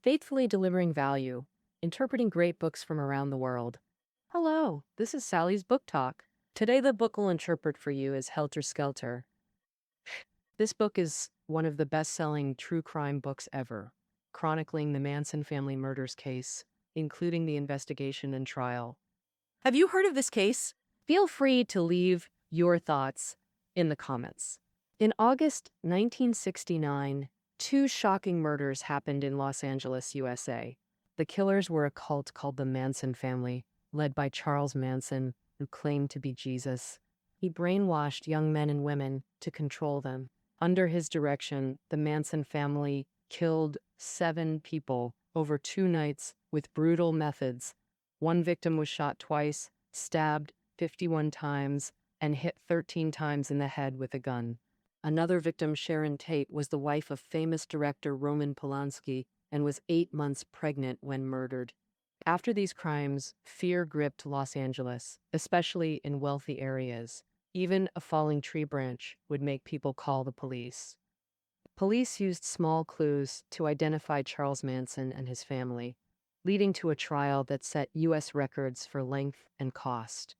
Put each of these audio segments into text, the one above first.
faithfully delivering value, interpreting great books from around the world. Hello, this is Sally's Book Talk. Today, the book we'll interpret for you is Helter Skelter. This book is one of the best-selling true crime books ever, chronicling the Manson family murders case, including the investigation and trial. Have you heard of this case? Feel free to leave your thoughts in the comments. In August 1969, two shocking murders happened in Los Angeles, USA. The killers were a cult called the Manson Family, led by Charles Manson, who claimed to be Jesus. He brainwashed young men and women to control them. Under his direction, the Manson family killed 7 people over 2 nights with brutal methods. One victim was shot twice, stabbed 51 times, and hit 13 times in the head with a gun. Another victim, Sharon Tate, was the wife of famous director Roman Polanski and was 8 months pregnant when murdered. After these crimes, fear gripped Los Angeles, especially in wealthy areas. Even a falling tree branch would make people call the police. Police used small clues to identify Charles Manson and his family, leading to a trial that set U.S. records for length and cost.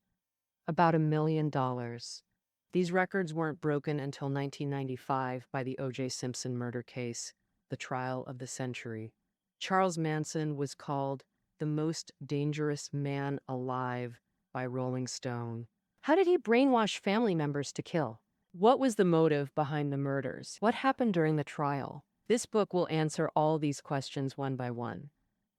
About $1 million. These records weren't broken until 1995 by the O.J. Simpson murder case, the trial of the century. Charles Manson was called the most dangerous man alive by Rolling Stone. How did he brainwash family members to kill? What was the motive behind the murders? What happened during the trial? This book will answer all these questions one by one.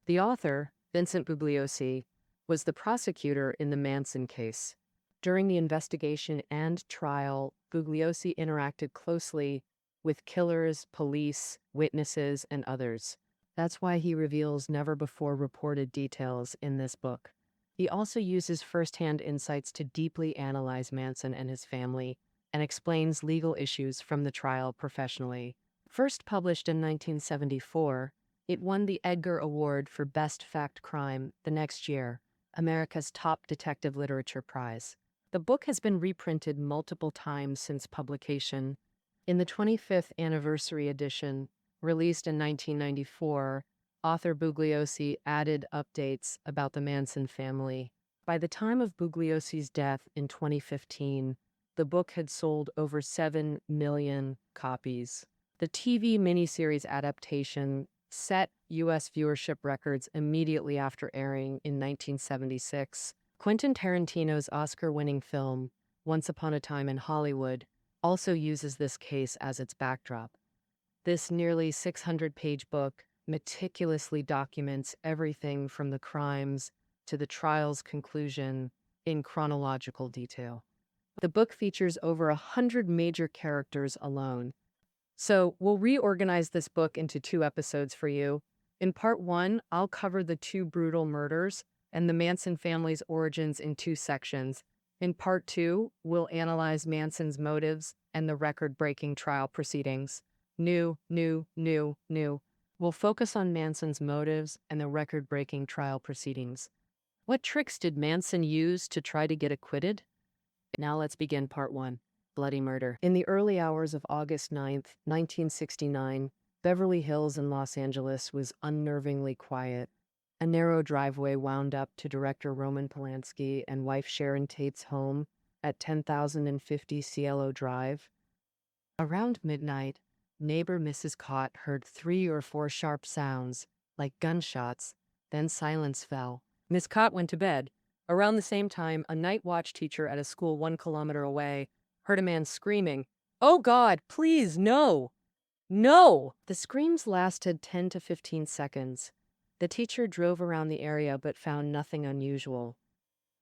The author, Vincent Bugliosi, was the prosecutor in the Manson case. During the investigation and trial, Bugliosi interacted closely with killers, police, witnesses, and others. That's why he reveals never-before-reported details in this book. He also uses first-hand insights to deeply analyze Manson and his family and explains legal issues from the trial professionally. First published in 1974, it won the Edgar Award for Best Fact Crime the next year, America's top detective literature prize. The book has been reprinted multiple times since publication. In the 25th anniversary edition, released in 1994, author Bugliosi added updates about the Manson family. By the time of Bugliosi's death in 2015, the book had sold over 7 million copies. The TV miniseries adaptation set U.S. viewership records immediately after airing in 1976. Quentin Tarantino's Oscar-winning film, Once Upon a Time in Hollywood, also uses this case as its backdrop. This nearly 600-page book meticulously documents everything from the crimes to the trial's conclusion in chronological detail. The book features over 100 major characters alone. So we'll reorganize this book into 2 episodes for you. In part 1, I'll cover the 2 brutal murders and the Manson family's origins in 2 sections. In part 2, we'll analyze Manson's motives and the record-breaking trial proceedings. New. We'll focus on Manson's motives and the record-breaking trial proceedings. What tricks did Manson use to try to get acquitted? Now let's begin part 1. Bloody murder. In the early hours of August 9th, 1969, Beverly Hills in Los Angeles was unnervingly quiet. A narrow driveway wound up to director Roman Polanski and wife Sharon Tate's home at 10,050 Cielo Drive. Around midnight, neighbor Mrs. Cott heard 3 or 4 sharp sounds, like gunshots, then silence fell. Miss Cott went to bed. Around the same time, a night watch teacher at a school 1 kilometer away heard a man screaming, "Oh God, please, no! No!" The screams lasted 10 to 15 seconds. The teacher drove around the area but found nothing unusual.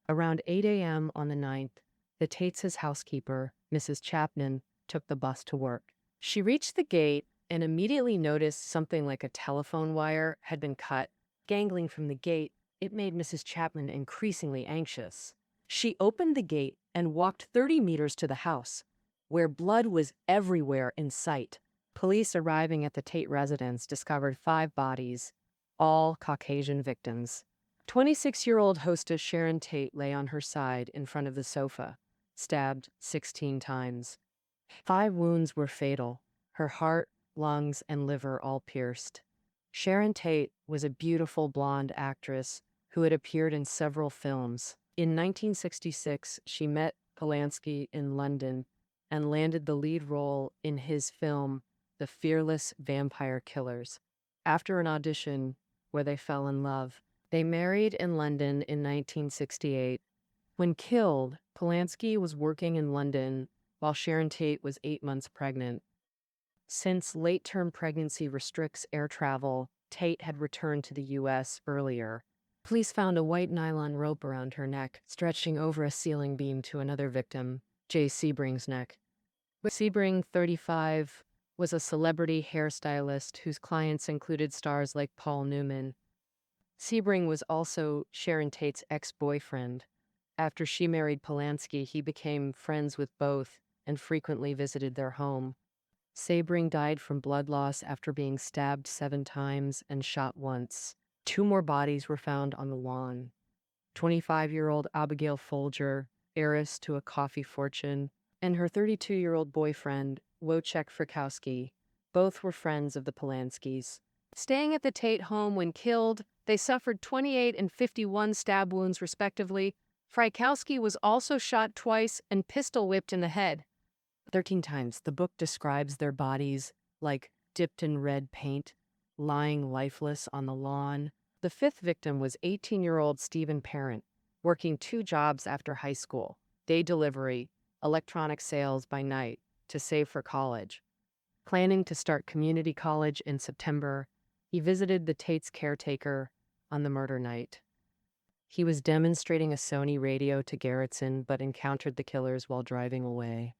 Around 8 a.m. on the 9th, the Tates' housekeeper, Mrs. Chapman, took the bus to work. She reached the gate and immediately noticed something like a telephone wire had been cut. Dangling from the gate, it made Mrs. Chapman increasingly anxious. She opened the gate and walked 30 meters to the house, where blood was everywhere in sight. Police arriving at the Tate residence discovered 5 bodies, all Caucasian victims. 26-year-old hostess Sharon Tate lay on her side in front of the sofa, stabbed 16 times. 5 wounds were fatal, her heart, lungs, and liver all pierced. Sharon Tate was a beautiful blonde actress who had appeared in several films. In 1966, she met Polanski in London and landed the lead role in his film, The Fearless Vampire Killers. After an audition where they fell in love, they married in London in 1968. When killed, Polanski was working in London while Sharon Tate was 8 months pregnant. Since late-term pregnancy restricts air travel, Tate had returned to the U.S. earlier. Police found a white nylon rope around her neck, stretching over a ceiling beam to another victim, Jay Sebring's neck. Sebring, 35, was a celebrity hairstylist whose clients included stars like Paul Newman. Sebring was also Sharon Tate's ex-boyfriend. After she married Polanski, he became friends with both and frequently visited their home. Sebring died from blood loss after being stabbed 7 times and shot once. 2 more bodies were found on the lawn. 25-year-old Abigail Folger, heiress to a coffee fortune, and her 32-year-old boyfriend, Wojciech Frykowski. Both were friends of the Polanskis. Staying at the Tate home when killed, they suffered 28 and 51 stab wounds respectively. Frykowski was also shot twice and pistol-whipped in the head 13 times. The book describes their bodies like dipped in red paint, lying lifeless on the lawn. The 5th victim was 18-year-old Stephen Parent, working 2 jobs after high school, day delivery, electronic sales by night, to save for college. Planning to start community college in September, he visited the Tate's caretaker on the murder night. He was demonstrating a Sony radio to Gerritsen but encountered the killers while driving away.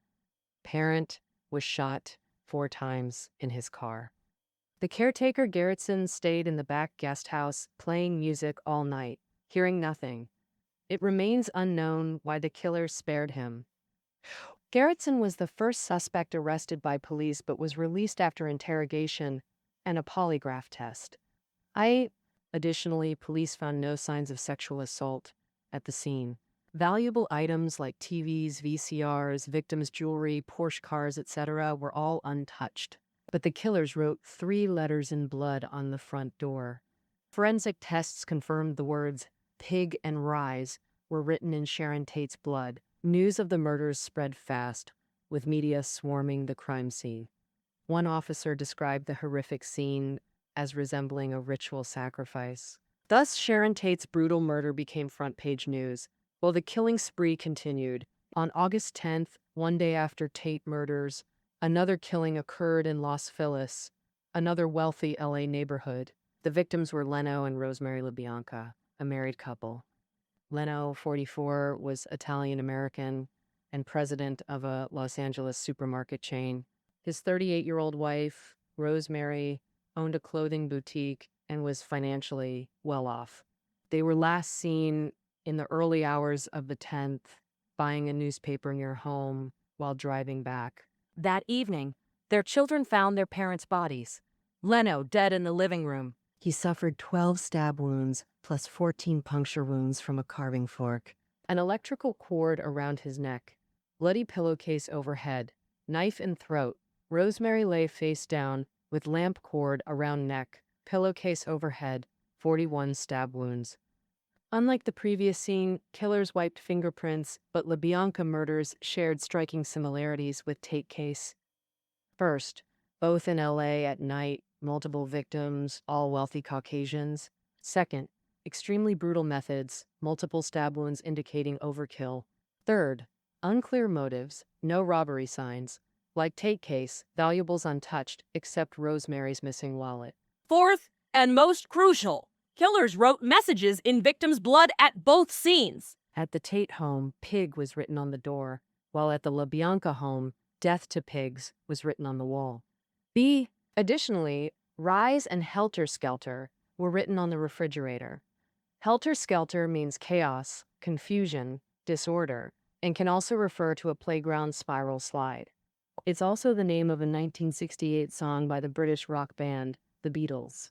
Parent was shot 4 times in his car. The caretaker Gerritsen stayed in the back guest house, playing music all night, hearing nothing. It remains unknown why the killers spared him. Gerritsen was the first suspect arrested by police but was released after interrogation and a polygraph test. Additionally, police found no signs of sexual assault at the scene. Valuable items like TVs, VCRs, victims' jewelry, Porsche cars, etc. were all untouched. But the killers wrote 3 letters in blood on the front door. Forensic tests confirmed the words "pig" and "rise" were written in Sharon Tate's blood. News of the murders spread fast, with media swarming the crime scene. One officer described the horrific scene as resembling a ritual sacrifice. Thus, Sharon Tate's brutal murder became front-page news, while the killing spree continued. On August 10th, one day after Tate murders, another killing occurred in Los Feliz, another wealthy LA neighborhood. The victims were Leno and Rosemary LaBianca, a married couple. Leno, 44, was Italian-American and president of a Los Angeles supermarket chain. His 38-year-old wife, Rosemary, owned a clothing boutique and was financially well off. They were last seen in the early hours of the 10th, buying a newspaper near home while driving back. That evening, their children found their parents' bodies. Leno dead in the living room. He suffered 12 stab wounds plus 14 puncture wounds from a carving fork. An electrical cord around his neck. Bloody pillowcase overhead. Knife in throat. Rosemary lay face down with lamp cord around neck. Pillowcase overhead. 41 stab wounds. Unlike the previous scene, killers wiped fingerprints, but LaBianca murders shared striking similarities with Tate case. First, both in LA at night, multiple victims, all wealthy Caucasians. Second, extremely brutal methods, multiple stab wounds indicating overkill. Third, unclear motives, no robbery signs. Like Tate case, valuables untouched, except Rosemary's missing wallet. Fourth, and most crucial, killers wrote messages in victims' blood at both scenes. At the Tate home, pig was written on the door, while at the LaBianca home, death to pigs was written on the wall. Additionally, rise and helter-skelter were written on the refrigerator. Helter-skelter means chaos, confusion, disorder, and can also refer to a playground spiral slide. It's also the name of a 1968 song by the British rock band, The Beatles.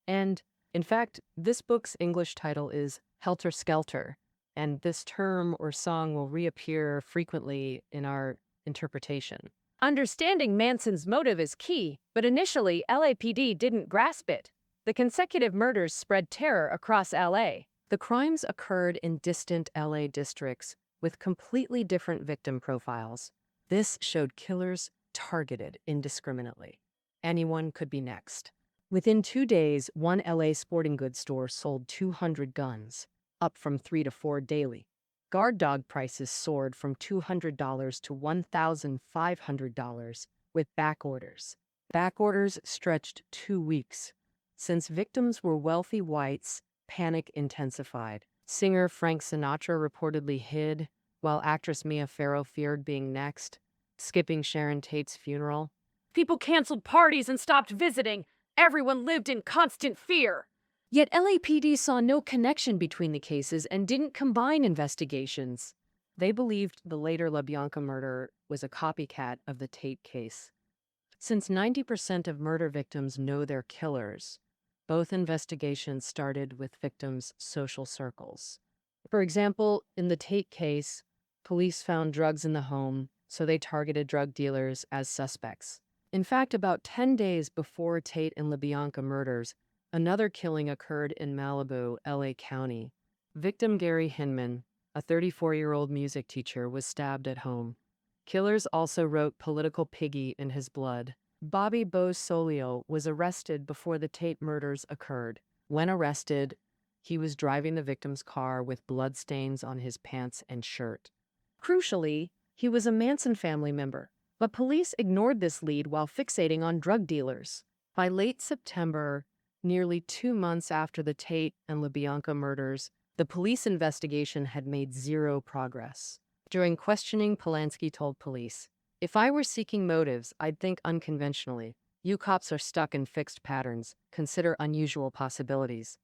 And, in fact, this book's English title is Helter Skelter, and this term or song will reappear frequently in our interpretation. Understanding Manson's motive is key, but initially LAPD didn't grasp it. The consecutive murders spread terror across LA. The crimes occurred in distant LA districts with completely different victim profiles. This showed killers targeted indiscriminately. Anyone could be next. Within 2 days, one LA sporting goods store sold 200 guns, up from 3 to 4 daily. Guard dog prices soared from $200 to $1,500 with back orders. Back orders stretched 2 weeks. Since victims were wealthy whites, panic intensified. Singer Frank Sinatra reportedly hid, while actress Mia Farrow feared being next, skipping Sharon Tate's funeral. People canceled parties and stopped visiting. Everyone lived in constant fear. Yet LAPD saw no connection between the cases and didn't combine investigations. They believed the later LaBianca murder was a copycat of the Tate case. Since 90% of murder victims know their killers, both investigations started with victims' social circles. For example, in the Tate case, police found drugs in the home, so they targeted drug dealers as suspects. In fact, about 10 days before Tate and LaBianca murders, another killing occurred in Malibu, LA County. Victim Gary Hinman, a 34-year-old music teacher, was stabbed at home. Killers also wrote political piggy in his blood. Bobby Bosolio was arrested before the Tate murders occurred. When arrested, he was driving the victim's car with bloodstains on his pants and shirt. Crucially, he was a Manson family member, but police ignored this lead while fixating on drug dealers. By late September, nearly 2 months after the Tate and LaBianca murders, the police investigation had made zero progress. During questioning, Polanski told police, "If I were seeking motives, I'd think unconventionally. You cops are stuck in fixed patterns. Consider unusual possibilities."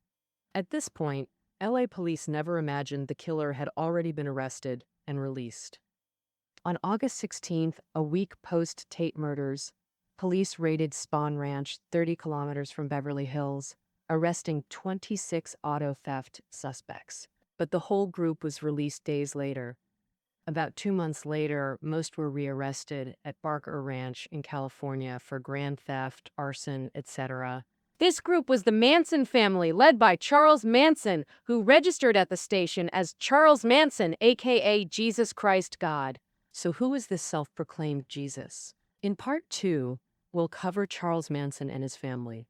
At this point, LA police never imagined the killer had already been arrested and released. On August 16th, a week post-Tate murders, police raided Spawn Ranch, 30 kilometers from Beverly Hills, arresting 26 auto theft suspects. But the whole group was released days later. About 2 months later, most were rearrested at Barker Ranch in California for grand theft, arson, etc. This group was the Manson family, led by Charles Manson, who registered at the station as Charles Manson, aka Jesus Christ God. So who is this self-proclaimed Jesus? In part 2, we'll cover Charles Manson and his family.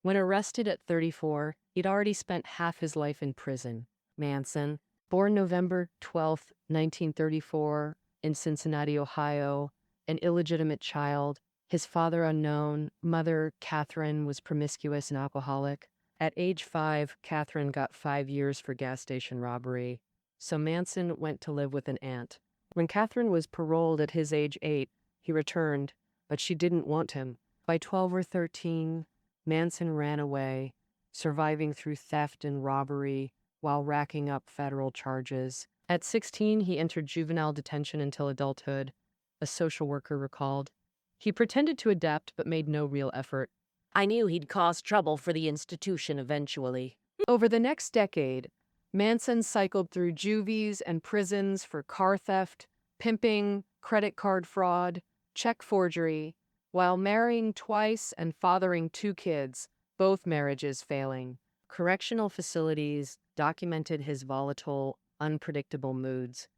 When arrested at 34, he'd already spent half his life in prison. Manson, born November 12, 1934, in Cincinnati, Ohio, an illegitimate child. His father unknown, mother, Catherine, was promiscuous and alcoholic. At age 5, Catherine got 5 years for gas station robbery, so Manson went to live with an aunt. When Catherine was paroled at his age 8, he returned, but she didn't want him. By 12 or 13, Manson ran away, surviving through theft and robbery while racking up federal charges. At 16, he entered juvenile detention until adulthood, a social worker recalled. He pretended to adapt but made no real effort. "I knew he'd cause trouble for the institution eventually." Over the next decade, Manson cycled through juvies and prisons for car theft, pimping, credit card fraud, check forgery, while marrying twice and fathering 2 kids, both marriages failing. Correctional facilities documented his volatile, unpredictable moods.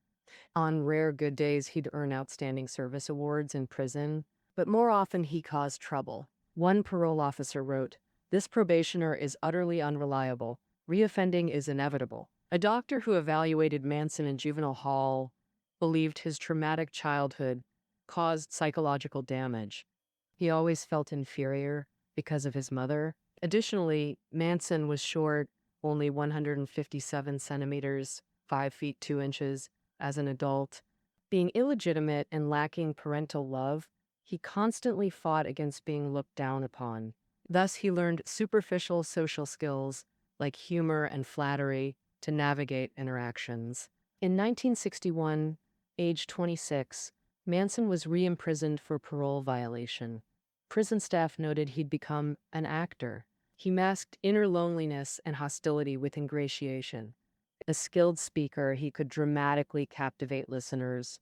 On rare good days, he'd earn outstanding service awards in prison, but more often he caused trouble. One parole officer wrote, "This probationer is utterly unreliable. Reoffending is inevitable." A doctor who evaluated Manson in juvenile hall believed his traumatic childhood caused psychological damage. He always felt inferior because of his mother. Additionally, Manson was short, only 157 centimeters, 5 feet 2 inches, as an adult. Being illegitimate and lacking parental love, he constantly fought against being looked down upon. Thus, he learned superficial social skills like humor and flattery to navigate interactions. In 1961, age 26, Manson was re-imprisoned for parole violation. Prison staff noted he'd become an actor. He masked inner loneliness and hostility with ingratiation. A skilled speaker, he could dramatically captivate listeners.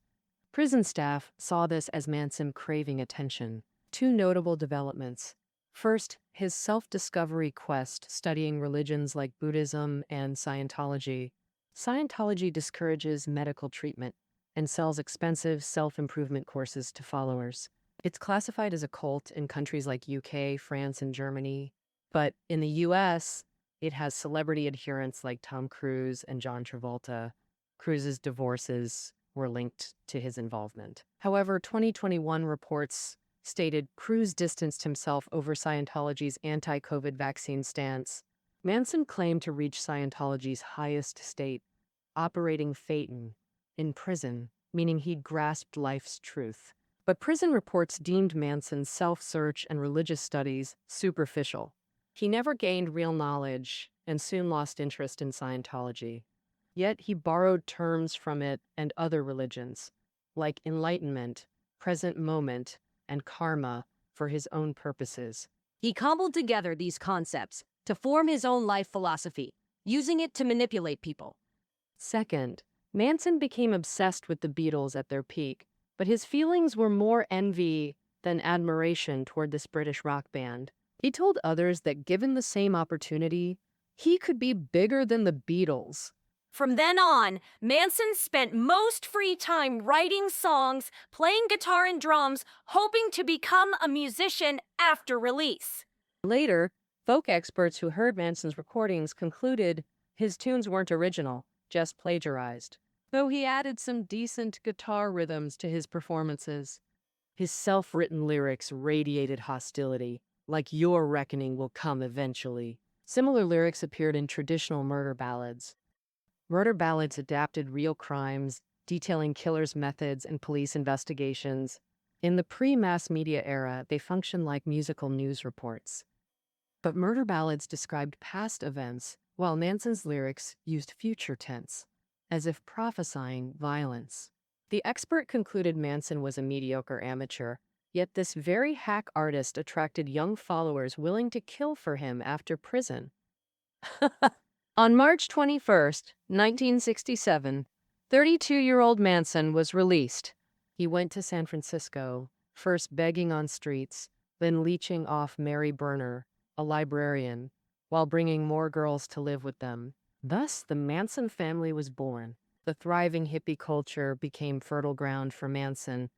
Prison staff saw this as Manson craving attention. 2 notable developments. First, his self-discovery quest studying religions like Buddhism and Scientology. Scientology discourages medical treatment and sells expensive self-improvement courses to followers. It's classified as a cult in countries like UK, France, and Germany. But in the US, it has celebrity adherents like Tom Cruise and John Travolta. Cruise's divorces were linked to his involvement. However, 2021 reports stated Cruise distanced himself over Scientology's anti-COVID vaccine stance. Manson claimed to reach Scientology's highest state, operating Phaeton, in prison, meaning he'd grasped life's truth. But prison reports deemed Manson's self-search and religious studies superficial. He never gained real knowledge and soon lost interest in Scientology. Yet he borrowed terms from it and other religions, like enlightenment, present moment, and karma, for his own purposes. He cobbled together these concepts to form his own life philosophy, using it to manipulate people. Second, Manson became obsessed with the Beatles at their peak, but his feelings were more envy than admiration toward this British rock band. He told others that given the same opportunity, he could be bigger than the Beatles. From then on, Manson spent most free time writing songs, playing guitar and drums, hoping to become a musician after release. Later, folk experts who heard Manson's recordings concluded his tunes weren't original, just plagiarized, though he added some decent guitar rhythms to his performances. His self-written lyrics radiated hostility, like "Your reckoning will come eventually." Similar lyrics appeared in traditional murder ballads. Murder ballads adapted real crimes, detailing killers' methods and police investigations. In the pre-mass media era, they functioned like musical news reports. But murder ballads described past events, while Manson's lyrics used future tense, as if prophesying violence. The expert concluded Manson was a mediocre amateur, yet this very hack artist attracted young followers willing to kill for him after prison. On March 21st, 1967, 32-year-old Manson was released. He went to San Francisco, first begging on streets, then leeching off Mary Berner, a librarian, while bringing more girls to live with them. Thus, the Manson family was born. The thriving hippie culture became fertile ground for Manson.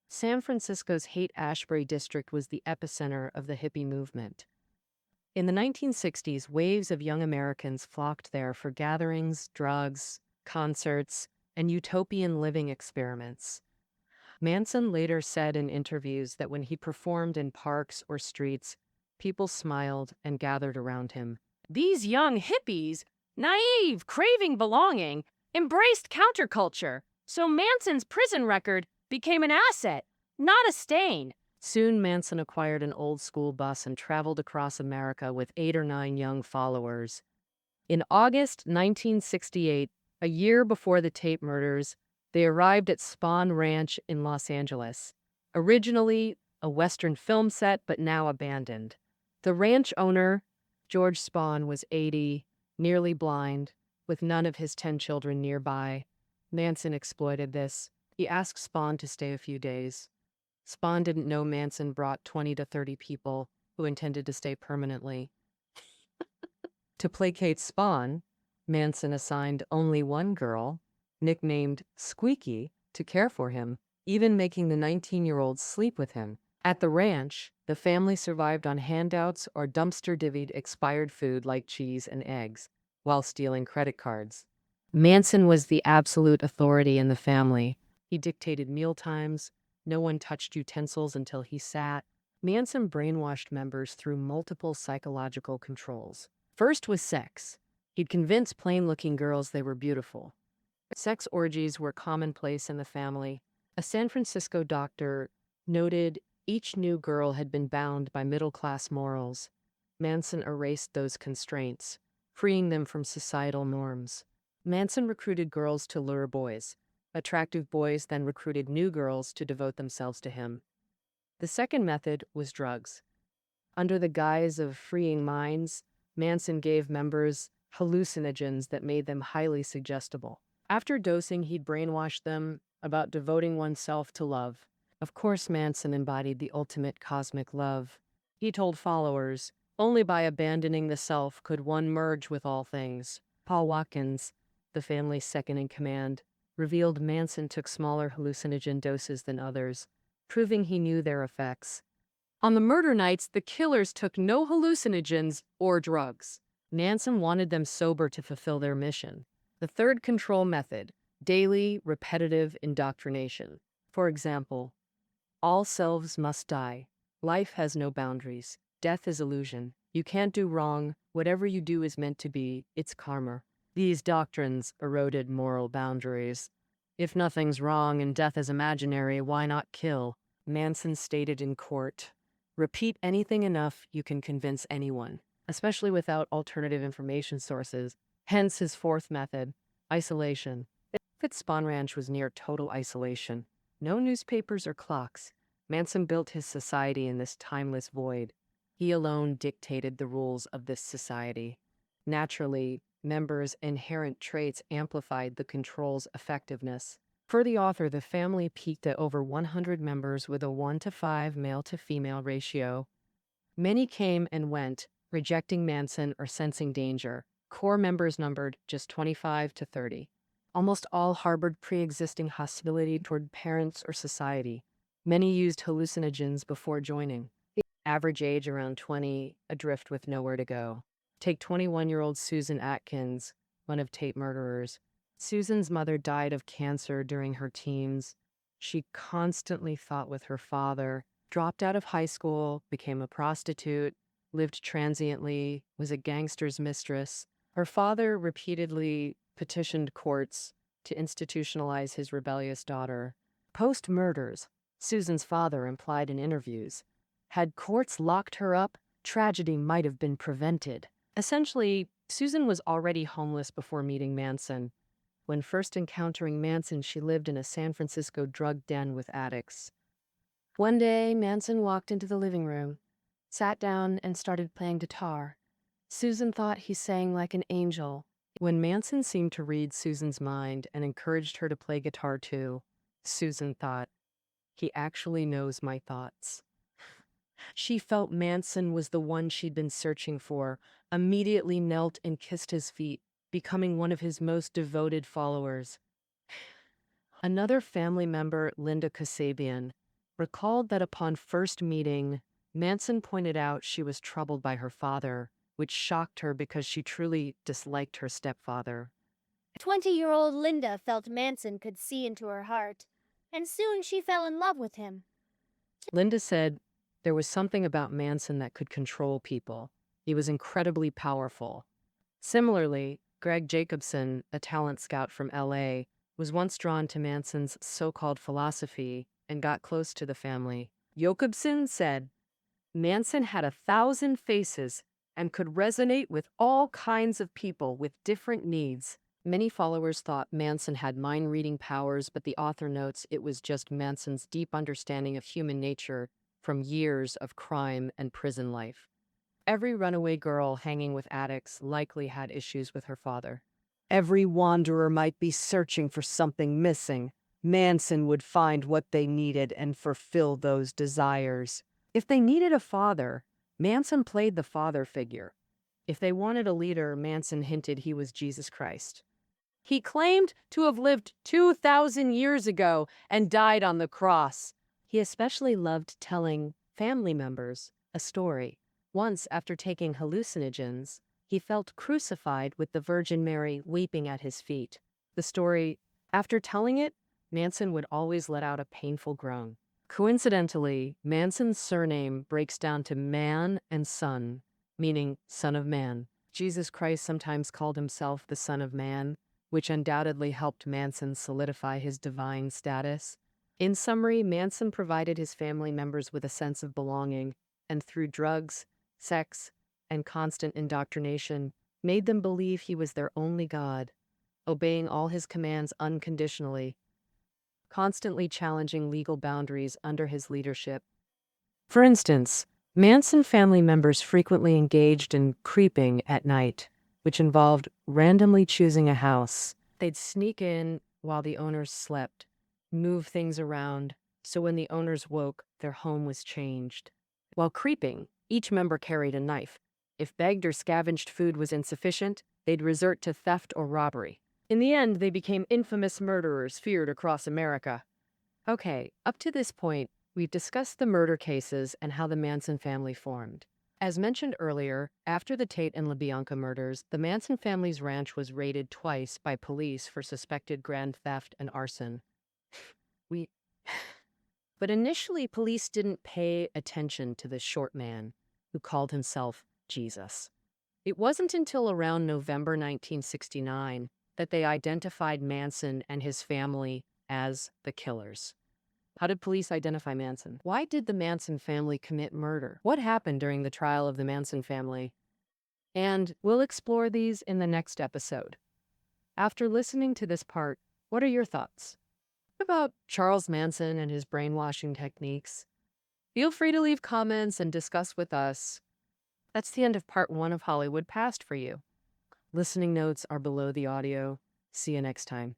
San Francisco's Haight-Ashbury district was the epicenter of the hippie movement. In the 1960s, waves of young Americans flocked there for gatherings, drugs, concerts, and utopian living experiments. Manson later said in interviews that when he performed in parks or streets, people smiled and gathered around him. These young hippies, naive, craving belonging, embraced counterculture, so Manson's prison record became an asset, not a stain. Soon, Manson acquired an old-school bus and traveled across America with 8 or 9 young followers. In August 1968, a year before the Tate murders, they arrived at Spahn Ranch in Los Angeles, originally a Western film set but now abandoned. The ranch owner, George Spahn, was 80, nearly blind, with none of his 10 children nearby. Manson exploited this. He asked Spahn to stay a few days. Spahn didn't know Manson brought 20 to 30 people who intended to stay permanently. To placate Spahn, Manson assigned only one girl, nicknamed Squeaky, to care for him, even making the 19-year-old sleep with him. At the ranch, the family survived on handouts or dumpster-divvied expired food like cheese and eggs, while stealing credit cards. Manson was the absolute authority in the family. He dictated mealtimes. No one touched utensils until he sat. Manson brainwashed members through multiple psychological controls. First was sex. He'd convince plain-looking girls they were beautiful. Sex orgies were commonplace in the family. A San Francisco doctor noted each new girl had been bound by middle-class morals. Manson erased those constraints, freeing them from societal norms. Manson recruited girls to lure boys. Attractive boys then recruited new girls to devote themselves to him. The second method was drugs. Under the guise of freeing minds, Manson gave members hallucinogens that made them highly suggestible. After dosing, he'd brainwash them about devoting oneself to love. Of course, Manson embodied the ultimate cosmic love. He told followers, only by abandoning the self could one merge with all things. Paul Watkins, the family's second in command, revealed Manson took smaller hallucinogen doses than others, proving he knew their effects. On the murder nights, the killers took no hallucinogens or drugs. Manson wanted them sober to fulfill their mission. The third control method, daily, repetitive indoctrination. For example, all selves must die. Life has no boundaries. Death is illusion. You can't do wrong. Whatever you do is meant to be. It's karma. These doctrines eroded moral boundaries. If nothing's wrong and death is imaginary, why not kill? Manson stated in court. Repeat anything enough, you can convince anyone, especially without alternative information sources. Hence his fourth method, isolation. Fitz Spawn Ranch was near total isolation. No newspapers or clocks. Manson built his society in this timeless void. He alone dictated the rules of this society. Naturally, members' inherent traits amplified the control's effectiveness. For the author, the family peaked at over 100 members with a 1-to-5 male-to-female ratio. Many came and went, rejecting Manson or sensing danger. Core members numbered just 25 to 30. Almost all harbored pre-existing hostility toward parents or society. Many used hallucinogens before joining. Average age around 20, adrift with nowhere to go. Take 21-year-old Susan Atkins, one of Tate murderers. Susan's mother died of cancer during her teens. She constantly fought with her father, dropped out of high school, became a prostitute, lived transiently, was a gangster's mistress. Her father repeatedly petitioned courts to institutionalize his rebellious daughter. Post-murders, Susan's father implied in interviews, had courts locked her up, tragedy might have been prevented. Essentially, Susan was already homeless before meeting Manson. When first encountering Manson, she lived in a San Francisco drug den with addicts. One day, Manson walked into the living room, sat down, and started playing guitar. Susan thought he sang like an angel. When Manson seemed to read Susan's mind and encouraged her to play guitar too, Susan thought, he actually knows my thoughts. She felt Manson was the one she'd been searching for, immediately knelt and kissed his feet, becoming one of his most devoted followers. Another family member, Linda Kasabian, recalled that upon first meeting, Manson pointed out she was troubled by her father, which shocked her because she truly disliked her stepfather. 20-year-old Linda felt Manson could see into her heart, and soon she fell in love with him. Linda said there was something about Manson that could control people. He was incredibly powerful. Similarly, Greg Jacobson, a talent scout from LA, was once drawn to Manson's so-called philosophy and got close to the family. Jacobson said, Manson had 1,000 faces and could resonate with all kinds of people with different needs. Many followers thought Manson had mind-reading powers, but the author notes it was just Manson's deep understanding of human nature from years of crime and prison life. Every runaway girl hanging with addicts likely had issues with her father. Every wanderer might be searching for something missing. Manson would find what they needed and fulfill those desires. If they needed a father, Manson played the father figure. If they wanted a leader, Manson hinted he was Jesus Christ. He claimed to have lived 2,000 years ago and died on the cross. He especially loved telling family members a story. Once, after taking hallucinogens, he felt crucified with the Virgin Mary weeping at his feet. The story, after telling it, Manson would always let out a painful groan. Coincidentally, Manson's surname breaks down to man and son, meaning son of man. Jesus Christ sometimes called himself the Son of Man, which undoubtedly helped Manson solidify his divine status. In summary, Manson provided his family members with a sense of belonging, and through drugs, sex, and constant indoctrination, made them believe he was their only God, obeying all his commands unconditionally, constantly challenging legal boundaries under his leadership. For instance, Manson family members frequently engaged in creeping at night, which involved randomly choosing a house. They'd sneak in while the owners slept, move things around, so when the owners woke, their home was changed. While creeping, Each member carried a knife. If begged or scavenged food was insufficient, they'd resort to theft or robbery. In the end, they became infamous murderers feared across America. Okay, up to this point, we've discussed the murder cases and how the Manson family formed. As mentioned earlier, after the Tate and LaBianca murders, the Manson family's ranch was raided twice by police for suspected grand theft and arson. We But initially, police didn't pay attention to this short man who called himself Jesus. It wasn't until around November 1969 that they identified Manson and his family as the killers. How did police identify Manson? Why did the Manson family commit murder? What happened during the trial of the Manson family? And we'll explore these in the next episode. After listening to this part, what are your thoughts? What about Charles Manson and his brainwashing techniques? Feel free to leave comments and discuss with us. That's the end of part 1 of Hollywood Past for you. Listening notes are below the audio. See you next time.